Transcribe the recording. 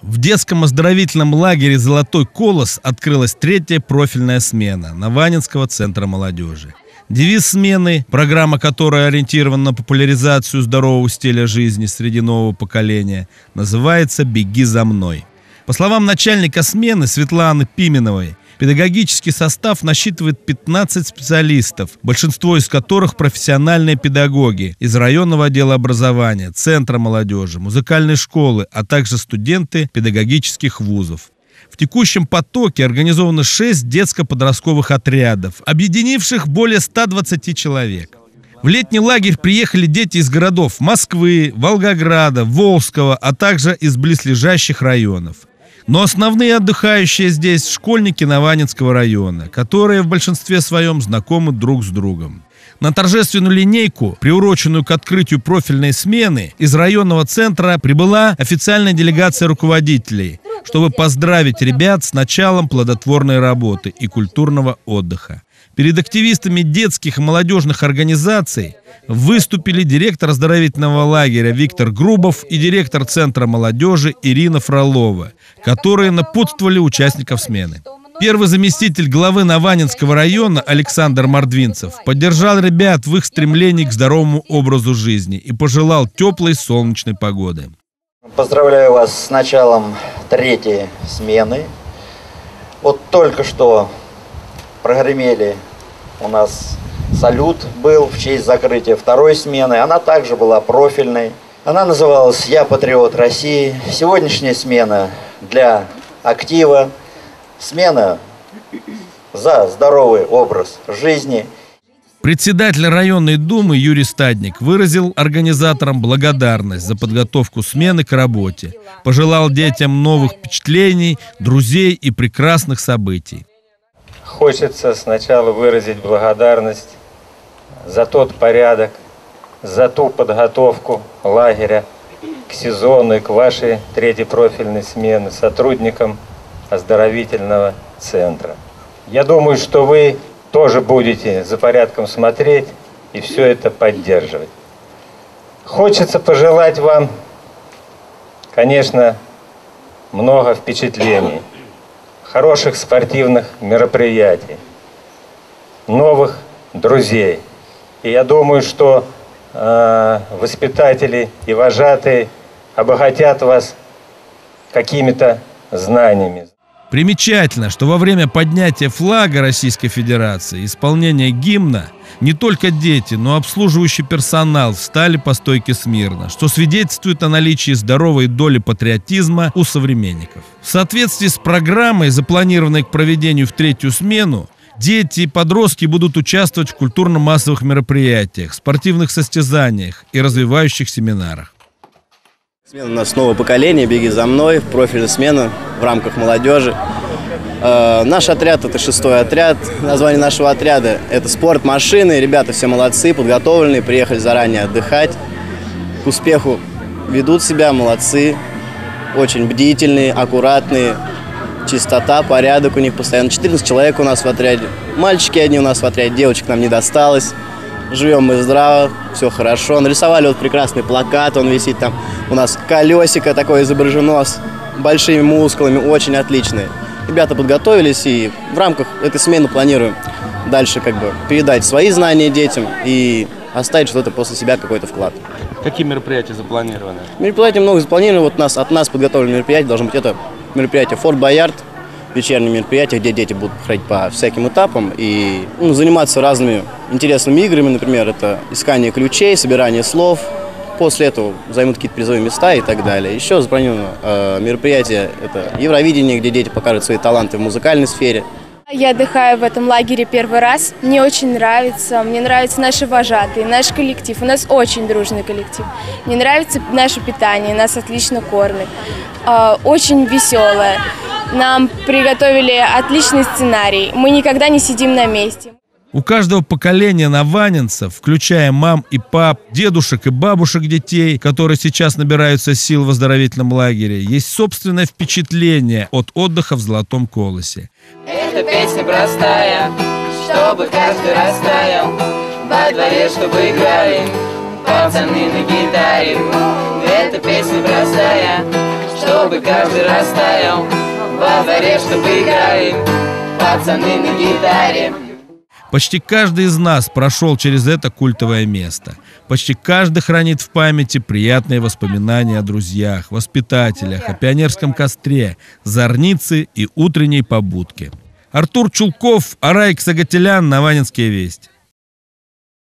В детском оздоровительном лагере «Золотой колос» открылась третья профильная смена Наванинского центра молодежи. Девиз смены, программа которой ориентирована на популяризацию здорового стиля жизни среди нового поколения, называется «Беги за мной». По словам начальника смены Светланы Пименовой, педагогический состав насчитывает 15 специалистов, большинство из которых профессиональные педагоги из районного отдела образования, центра молодежи, музыкальной школы, а также студенты педагогических вузов. В текущем потоке организовано 6 детско-подростковых отрядов, объединивших более 120 человек. В летний лагерь приехали дети из городов Москвы, Волгограда, Волжского, а также из близлежащих районов. Но основные отдыхающие здесь школьники Наванинского района, которые в большинстве своем знакомы друг с другом. На торжественную линейку, приуроченную к открытию профильной смены, из районного центра прибыла официальная делегация руководителей, чтобы поздравить ребят с началом плодотворной работы и культурного отдыха. Перед активистами детских и молодежных организаций выступили директор оздоровительного лагеря Виктор Грубов и директор Центра молодежи Ирина Фролова, которые напутствовали участников смены. Первый заместитель главы Наванинского района Александр Мордвинцев поддержал ребят в их стремлении к здоровому образу жизни и пожелал теплой солнечной погоды. Поздравляю вас с началом третьей смены. Вот только что прогремели у нас салют был в честь закрытия второй смены. Она также была профильной. Она называлась «Я патриот России». Сегодняшняя смена для актива. Смена за здоровый образ жизни. Председатель районной думы Юрий Стадник выразил организаторам благодарность за подготовку смены к работе. Пожелал детям новых впечатлений, друзей и прекрасных событий. Хочется сначала выразить благодарность за тот порядок, за ту подготовку лагеря к сезону и к вашей третьей профильной смене, сотрудникам оздоровительного центра. Я думаю, что вы тоже будете за порядком смотреть и все это поддерживать. Хочется пожелать вам, конечно, много впечатлений, хороших спортивных мероприятий, новых друзей. И я думаю, что воспитатели и вожатые обогатят вас какими-то знаниями. Примечательно, что во время поднятия флага Российской Федерации, исполнения гимна, не только дети, но и обслуживающий персонал встали по стойке смирно, что свидетельствует о наличии здоровой доли патриотизма у современников. В соответствии с программой, запланированной к проведению в третью смену, дети и подростки будут участвовать в культурно-массовых мероприятиях, спортивных состязаниях и развивающих семинарах. Смена у нас новое поколение, «Беги за мной», профильная смена в рамках молодежи. Наш отряд – это 6-й отряд. Название нашего отряда – это спорт, машины. Ребята все молодцы, подготовленные, приехали заранее отдыхать. К успеху ведут себя, молодцы, очень бдительные, аккуратные. Чистота, порядок у них постоянно. 14 человек у нас в отряде. Мальчики одни у нас в отряде, девочек нам не досталось. Живем мы здраво, все хорошо. Нарисовали вот прекрасный плакат, он висит там. У нас колесико такое изображено с большими мускулами, очень отличные. Ребята подготовились и в рамках этой смены планируем дальше передать свои знания детям и оставить что-то после себя, какой-то вклад. Какие мероприятия запланированы? Мероприятий много запланировано. Вот от нас подготовленное мероприятие должно быть это мероприятие «Форт Боярд». Вечерние мероприятия, где дети будут ходить по всяким этапам и заниматься разными интересными играми, например, это искание ключей, собирание слов. После этого займут какие-то призовые места и так далее. Еще запланировано мероприятие, это Евровидение, где дети покажут свои таланты в музыкальной сфере. Я отдыхаю в этом лагере первый раз. Мне очень нравится. Мне нравятся наши вожатые, наш коллектив. У нас очень дружный коллектив. Мне нравится наше питание, нас отлично кормят. Очень веселое. Нам приготовили отличный сценарий. Мы никогда не сидим на месте. У каждого поколения наванинцев, включая мам и пап, дедушек и бабушек детей, которые сейчас набираются сил в оздоровительном лагере, есть собственное впечатление от отдыха в Золотом колосе. Эта песня простая, чтобы каждый растаял, во дворе, чтобы играли пацаны на гитаре. Эта песня простая, чтобы каждый растаял. Во дворе, чтобы играли пацаны на гитаре. Почти каждый из нас прошел через это культовое место. Почти каждый хранит в памяти приятные воспоминания о друзьях, воспитателях, о пионерском костре, зорнице и утренней побудке. Артур Чулков, Арайк Сагателян, Наванинские вести.